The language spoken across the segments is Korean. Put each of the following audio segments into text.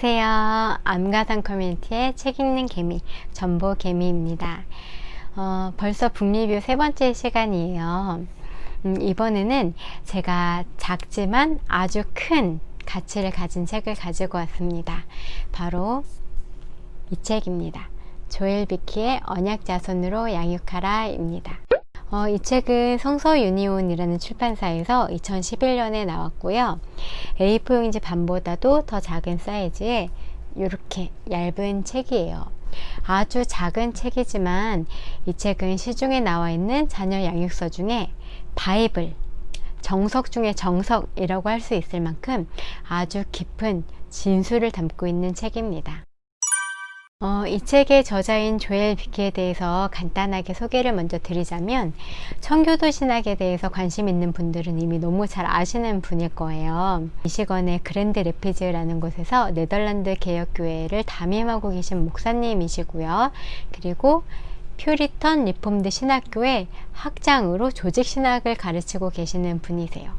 안녕하세요. 암가상 커뮤니티의 책 읽는 개미, 전보개미입니다. 벌써 북리뷰 세 번째 시간이에요. 이번에는 제가 작지만 아주 큰 가치를 가진 책을 가지고 왔습니다. 바로 이 책입니다. 조엘 비키의 언약자손으로 양육하라 입니다. 이 책은 성서유니온이라는 출판사에서 2011년에 나왔고요. A4 용지 반보다도 더 작은 사이즈의 이렇게 얇은 책이에요. 아주 작은 책이지만 이 책은 시중에 나와 있는 자녀 양육서 중에 바이블, 정석 중에 정석이라고 할 수 있을 만큼 아주 깊은 진수를 담고 있는 책입니다. 이 책의 저자인 조엘 비키에 대해서 간단하게 소개를 먼저 드리자면, 청교도 신학에 대해서 관심 있는 분들은 이미 너무 잘 아시는 분일 거예요. 미시건의 그랜드 래피즈라는 곳에서 네덜란드 개혁교회를 담임하고 계신 목사님이시고요. 그리고 퓨리턴 리폼드 신학교의 학장으로 조직신학을 가르치고 계시는 분이세요.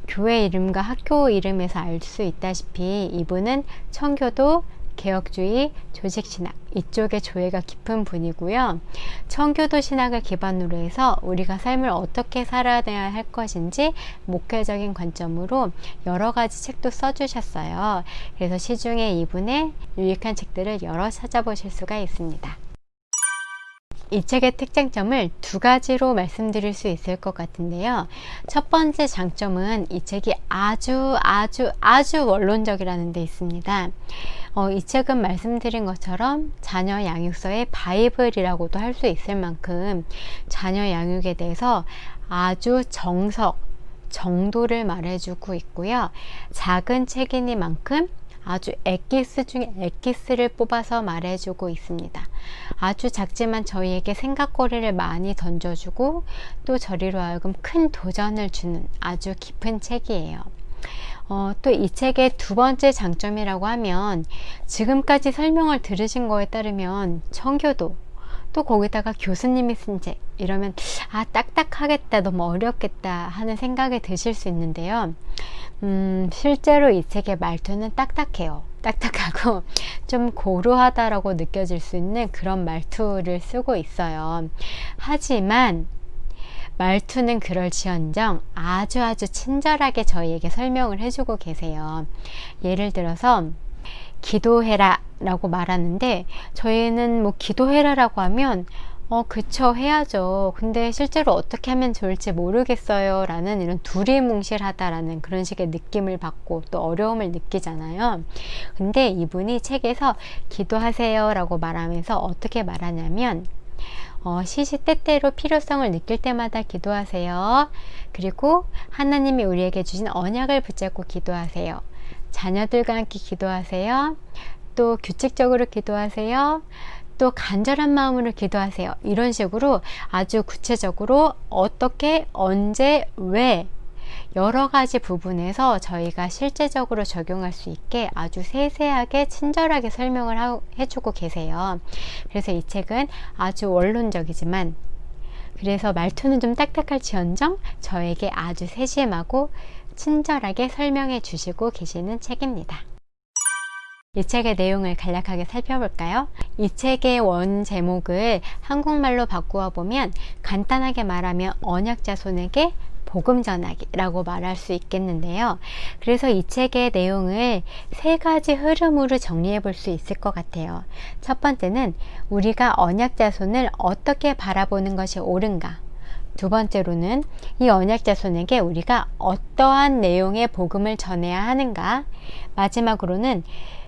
교회 이름과 학교 이름에서 알 수 있다시피 이분은 청교도, 개혁주의, 조직신학 이쪽에 조예가 깊은 분이고요. 청교도 신학을 기반으로 해서 우리가 삶을 어떻게 살아야 할 것인지 목회적인 관점으로 여러 가지 책도 써주셨어요. 그래서 시중에 이분의 유익한 책들을 여러 찾아보실 수가 있습니다. 이 책의 특장점을 두 가지로 말씀드릴 수 있을 것 같은데요. 첫 번째 장점은 이 책이 아주 원론적이라는 데 있습니다. 이 책은 말씀드린 것처럼 자녀 양육서의 바이블이라고도 할 수 있을 만큼 자녀 양육에 대해서 아주 정도를 말해주고 있고요. 작은 책이니만큼 아주 엑기스 중에 엑기스를 뽑아서 말해주고 있습니다. 아주 작지만 저희에게 생각거리를 많이 던져주고 또 저리로 하여금 큰 도전을 주는 아주 깊은 책이에요. 또 이 책의 두 번째 장점이라고 하면, 지금까지 설명을 들으신 거에 따르면 청교도, 또 거기다가 교수님이 쓴 책 이러면 딱딱하겠다, 너무 어렵겠다 하는 생각이 드실 수 있는데요. 실제로 이 책의 말투는 딱딱해요. 딱딱하고 좀 고루하다라고 느껴질 수 있는 그런 말투를 쓰고 있어요. 하지만 말투는 그럴지언정 아주 친절하게 저희에게 설명을 해주고 계세요. 예를 들어서 기도해라 라고 말하는데, 저희는 뭐 기도해라 라고 하면 그쵸, 해야죠. 근데 실제로 어떻게 하면 좋을지 모르겠어요 라는 이런 두리뭉실하다라는 그런 식의 느낌을 받고 또 어려움을 느끼잖아요. 근데 이분이 책에서 기도하세요 라고 말하면서 어떻게 말하냐면, 시시때때로 필요성을 느낄 때마다 기도하세요. 그리고 하나님이 우리에게 주신 언약을 붙잡고 기도하세요. 자녀들과 함께 기도하세요. 또 규칙적으로 기도하세요. 또 간절한 마음으로 기도하세요. 이런 식으로 아주 구체적으로 어떻게, 언제, 왜 여러 가지 부분에서 저희가 실제적으로 적용할 수 있게 아주 세세하게 친절하게 설명을 해주고 계세요. 그래서 이 책은 아주 원론적이지만, 그래서 말투는 좀 딱딱할지언정 저에게 아주 세심하고 친절하게 설명해 주시고 계시는 책입니다. 이 책의 내용을 간략하게 살펴볼까요? 이 책의 원 제목을 한국말로 바꾸어 보면 간단하게 말하면 언약자손에게 복음 전하기라고 말할 수 있겠는데요. 그래서 이 책의 내용을 세 가지 흐름으로 정리해 볼 수 있을 것 같아요. 첫 번째는 우리가 언약자손을 어떻게 바라보는 것이 옳은가. 두 번째로는 이 언약자손에게 우리가 어떠한 내용의 복음을 전해야 하는가. 마지막으로는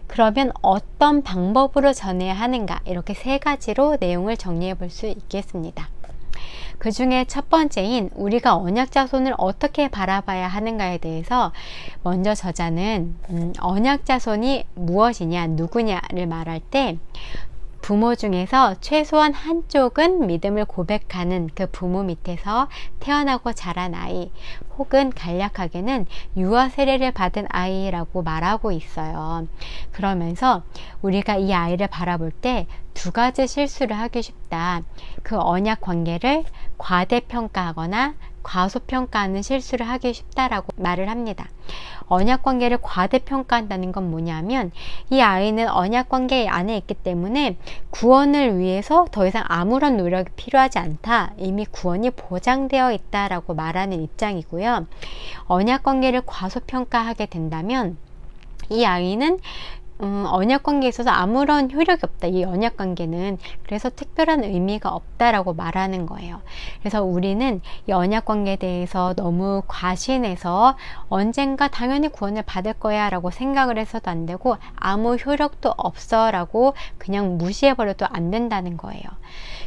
그러면 어떤 방법으로 전해야 하는가. 이렇게 세 가지로 내용을 정리해 볼 수 있겠습니다. 그 중에 첫 번째인 우리가 언약자손을 어떻게 바라봐야 하는가에 대해서 먼저 저자는 언약자손이 무엇이냐, 누구냐를 말할 때 부모 중에서 최소한 한쪽은 믿음을 고백하는 그 부모 밑에서 태어나고 자란 아이, 혹은 간략하게는 유아 세례를 받은 아이라고 말하고 있어요. 그러면서 우리가 이 아이를 바라볼 때 두 가지 실수를 하기 쉽다. 그 언약 관계를 과대평가하거나 과소평가하는 실수를 하기 쉽다라고 말을 합니다. 언약관계를 과대평가한다는 건 뭐냐면 이 아이는 언약관계 안에 있기 때문에 구원을 위해서 더 이상 아무런 노력이 필요하지 않다. 이미 구원이 보장되어 있다라고 말하는 입장이고요. 언약관계를 과소평가하게 된다면 이 아이는 언약관계에 있어서 아무런 효력이 없다. 이 언약관계는 그래서 특별한 의미가 없다라고 말하는 거예요. 그래서 우리는 이 언약관계에 대해서 너무 과신해서 언젠가 당연히 구원을 받을 거야 라고 생각을 해서도 안 되고 아무 효력도 없어 라고 그냥 무시해버려도 안 된다는 거예요.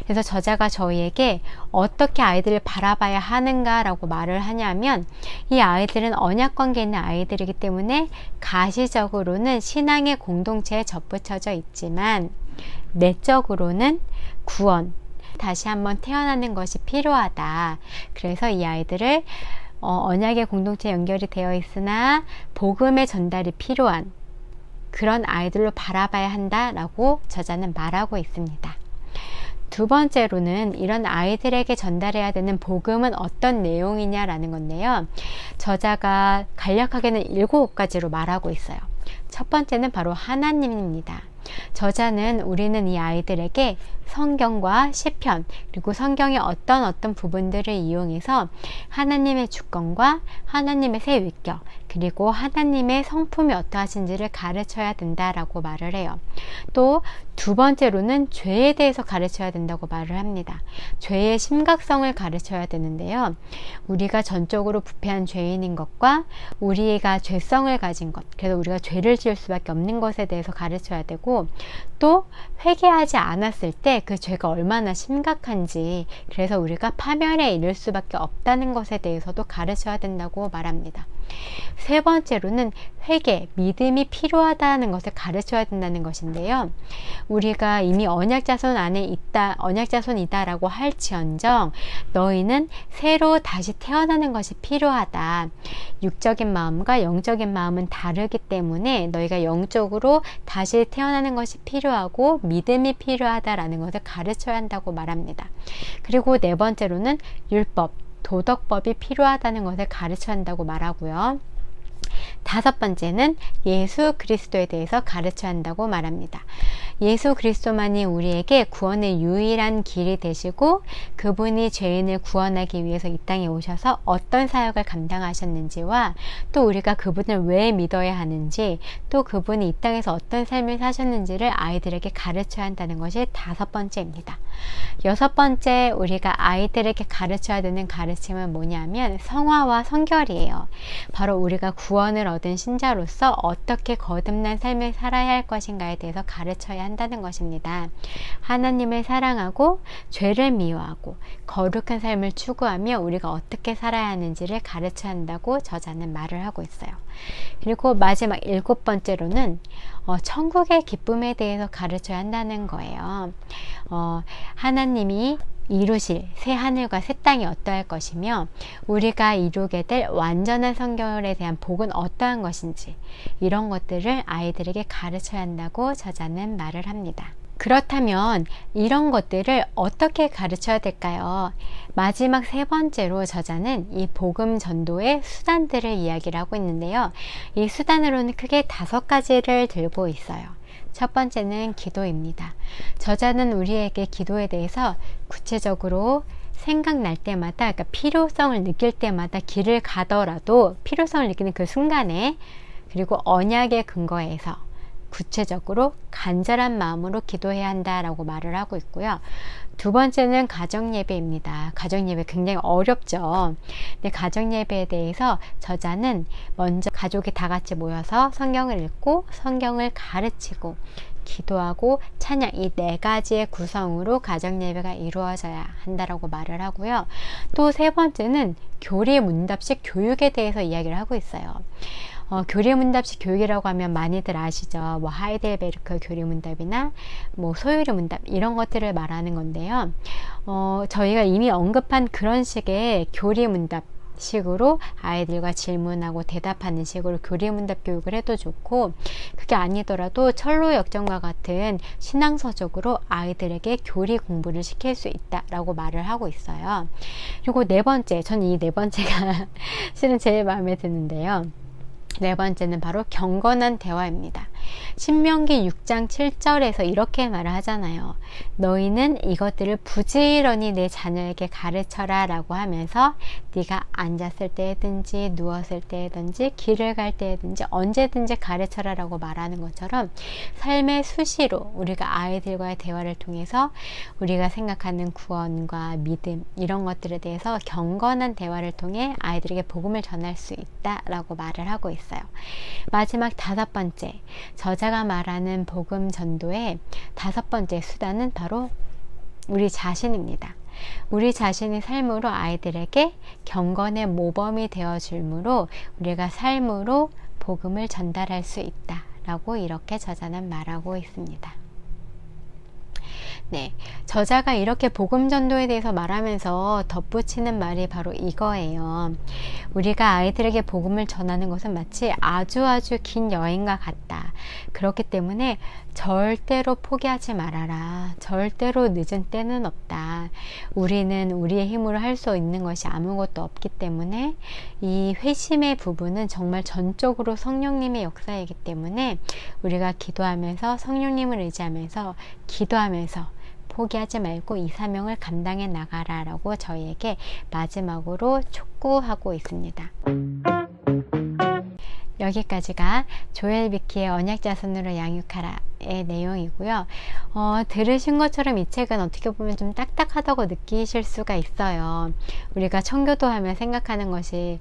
그래서 저자가 저희에게 어떻게 아이들을 바라봐야 하는가 라고 말을 하냐면 이 아이들은 언약관계에 있는 아이들이기 때문에 가시적으로는 신앙의 공동체에 접붙여져 있지만 내적으로는 구원, 다시 한번 태어나는 것이 필요하다. 그래서 이 아이들을 언약의 공동체에 연결이 되어 있으나 복음의 전달이 필요한 그런 아이들로 바라봐야 한다라고 저자는 말하고 있습니다. 두 번째로는 이런 아이들에게 전달해야 되는 복음은 어떤 내용이냐라는 건데요. 저자가 간략하게는 7가지로 말하고 있어요. 첫 번째는 바로 하나님입니다. 저자는 우리는 이 아이들에게 성경과 시편 그리고 성경의 어떤 부분들을 이용해서 하나님의 주권과 하나님의 새 위격 그리고 하나님의 성품이 어떠하신지를 가르쳐야 된다라고 말을 해요. 또 두 번째로는 죄에 대해서 가르쳐야 된다고 말을 합니다. 죄의 심각성을 가르쳐야 되는데요. 우리가 전적으로 부패한 죄인인 것과 우리가 죄성을 가진 것, 그래서 우리가 죄를 지을 수밖에 없는 것에 대해서 가르쳐야 되고 또 회개하지 않았을 때 그 죄가 얼마나 심각한지 그래서 우리가 파멸에 이를 수밖에 없다는 것에 대해서도 가르쳐야 된다고 말합니다. 세 번째로는 회개, 믿음이 필요하다는 것을 가르쳐야 된다는 것인데요. 우리가 이미 언약자손 안에 있다, 언약자손이다라고 할지언정 너희는 새로 다시 태어나는 것이 필요하다. 육적인 마음과 영적인 마음은 다르기 때문에 너희가 영적으로 다시 태어나는 것이 필요하고 믿음이 필요하다라는 것을 가르쳐야 한다고 말합니다. 그리고 네 번째로는 율법, 도덕법이 필요하다는 것을 가르쳐야 한다고 말하고요. 다섯 번째는 예수 그리스도에 대해서 가르쳐야 한다고 말합니다. 예수 그리스도만이 우리에게 구원의 유일한 길이 되시고 그분이 죄인을 구원하기 위해서 이 땅에 오셔서 어떤 사역을 감당하셨는지와 또 우리가 그분을 왜 믿어야 하는지 또 그분이 이 땅에서 어떤 삶을 사셨는지를 아이들에게 가르쳐야 한다는 것이 다섯 번째입니다. 여섯 번째 우리가 아이들에게 가르쳐야 되는 가르침은 뭐냐면 성화와 성결이에요. 바로 우리가 구원을 얻은 신자로서 어떻게 거듭난 삶을 살아야 할 것인가에 대해서 가르쳐야 한다는 것입니다. 하나님을 사랑하고 죄를 미워하고 거룩한 삶을 추구하며 우리가 어떻게 살아야 하는지를 가르쳐야 한다고 저자는 말을 하고 있어요. 그리고 마지막 일곱 번째로는 천국의 기쁨에 대해서 가르쳐야 한다는 거예요. 하나님이 이루실 새 하늘과 새 땅이 어떠할 것이며 우리가 이루게 될 완전한 성결에 대한 복은 어떠한 것인지 이런 것들을 아이들에게 가르쳐야 한다고 저자는 말을 합니다. 그렇다면 이런 것들을 어떻게 가르쳐야 될까요? 마지막 세 번째로 저자는 이 복음 전도의 수단들을 이야기를 하고 있는데요. 이 수단으로는 크게 5가지를 들고 있어요. 첫 번째는 기도입니다. 저자는 우리에게 기도에 대해서 구체적으로 생각날 때마다, 그러니까 필요성을 느낄 때마다 길을 가더라도 필요성을 느끼는 그 순간에 그리고 언약의 근거에서 구체적으로 간절한 마음으로 기도해야 한다라고 말을 하고 있고요. 두 번째는 가정예배입니다. 가정예배 굉장히 어렵죠. 근데 가정예배에 대해서 저자는 먼저 가족이 다 같이 모여서 성경을 읽고 성경을 가르치고 기도하고 찬양 이 4가지의 구성으로 가정예배가 이루어져야 한다라고 말을 하고요. 또 세 번째는 교리문답식 교육에 대해서 이야기를 하고 있어요. 교리문답식 교육이라고 하면 많이들 아시죠. 뭐 하이델베르크 교리문답이나 뭐 소유리문답 이런 것들을 말하는 건데요. 저희가 이미 언급한 그런 식의 교리문답 식으로 아이들과 질문하고 대답하는 식으로 교리문답 교육을 해도 좋고, 그게 아니더라도 철로 역정과 같은 신앙서적으로 아이들에게 교리 공부를 시킬 수 있다라고 말을 하고 있어요. 그리고 네 번째, 전 이 네 번째가 실은 제일 마음에 드는데요. 네 번째는 바로 경건한 대화입니다. 신명기 6장 7절에서 이렇게 말을 하잖아요. 너희는 이것들을 부지런히 내 자녀에게 가르쳐라 라고 하면서 네가 앉았을 때든지 누웠을 때든지 길을 갈 때든지 언제든지 가르쳐라 라고 말하는 것처럼 삶의 수시로 우리가 아이들과의 대화를 통해서 우리가 생각하는 구원과 믿음 이런 것들에 대해서 경건한 대화를 통해 아이들에게 복음을 전할 수 있다라고 말을 하고 있어요. 마지막 다섯 번째, 저자가 말하는 복음 전도의 다섯 번째 수단은 바로 우리 자신입니다. 우리 자신의 삶으로 아이들에게 경건의 모범이 되어줄므로 우리가 삶으로 복음을 전달할 수 있다라고 이렇게 저자는 말하고 있습니다. 네, 저자가 이렇게 복음 전도에 대해서 말하면서 덧붙이는 말이 바로 이거예요. 우리가 아이들에게 복음을 전하는 것은 마치 아주 긴 여행과 같다. 그렇기 때문에 절대로 포기하지 말아라. 절대로 늦은 때는 없다. 우리는 우리의 힘으로 할 수 있는 것이 아무것도 없기 때문에 이 회심의 부분은 정말 전적으로 성령님의 역사이기 때문에 우리가 기도하면서 성령님을 의지하면서 기도하면서 포기하지 말고 이 사명을 감당해 나가라 라고 저희에게 마지막으로 촉구하고 있습니다. 여기까지가 조엘 비키의 언약자손으로 양육하라의 내용이고요. 들으신 것처럼 이 책은 어떻게 보면 좀 딱딱하다고 느끼실 수가 있어요. 우리가 청교도 하면 생각하는 것이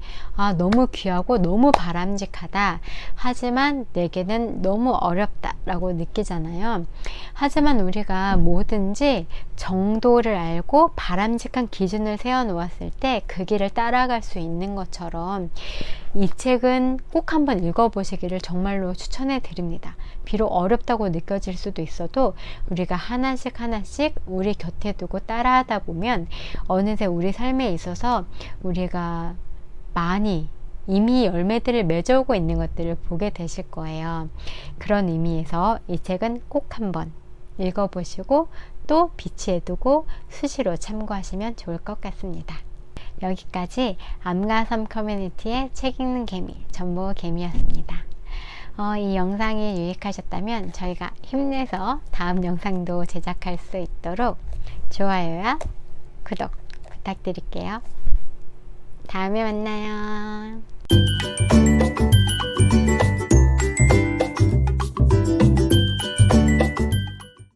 너무 귀하고 너무 바람직하다. 하지만 내게는 너무 어렵다 라고 느끼잖아요. 하지만 우리가 뭐든지 정도를 알고 바람직한 기준을 세워 놓았을 때 그 길을 따라갈 수 있는 것처럼 이 책은 꼭 한번 읽어보시기를 정말로 추천해 드립니다. 비록 어렵다고 느껴질 수도 있어도 우리가 하나씩 우리 곁에 두고 따라하다 보면 어느새 우리 삶에 있어서 우리가 많이 이미 열매들을 맺어오고 있는 것들을 보게 되실 거예요. 그런 의미에서 이 책은 꼭 한번 읽어보시고 또 비치해 두고 수시로 참고하시면 좋을 것 같습니다. 여기까지 암가섬 커뮤니티의 책 읽는 개미 전무 개미였습니다. 이 영상이 유익하셨다면 저희가 힘내서 다음 영상도 제작할 수 있도록 좋아요와 구독 부탁드릴게요. 다음에 만나요.